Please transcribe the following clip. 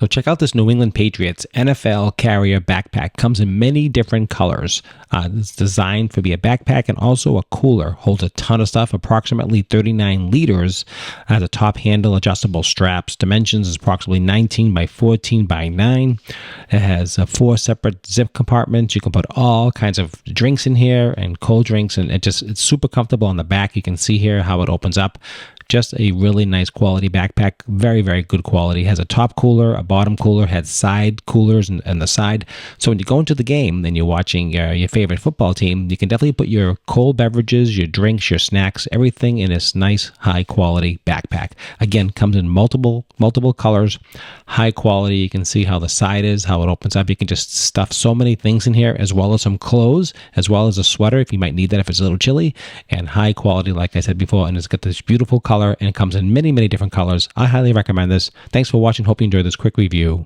So check out this New England Patriots NFL carrier backpack. Comes in many different colors. It's designed to be a backpack and also a cooler. Holds a ton of stuff, approximately 39 liters. Has a top handle, adjustable straps. Dimensions is approximately 19 by 14 by 9. It has 4 separate zip compartments. You can put all kinds of drinks in here and cold drinks, and it's super comfortable on the back. You can see here how it opens up. Just a really nice quality backpack. Very, very good quality. Has a top cooler, a bottom cooler, has side coolers and the side. So when you go into the game and you're watching your favorite football team, you can definitely put your cold beverages, your drinks, your snacks, everything in this nice, high quality backpack. Again, comes in multiple colors, high quality. You can see how the side is, how it opens up. You can just stuff so many things in here, as well as some clothes, as well as a sweater if you might need that if it's a little chilly, and high quality, like I said before. And it's got this beautiful color, and it comes in many different colors. I highly recommend this. Thanks for watching. Hope you enjoyed this quick review.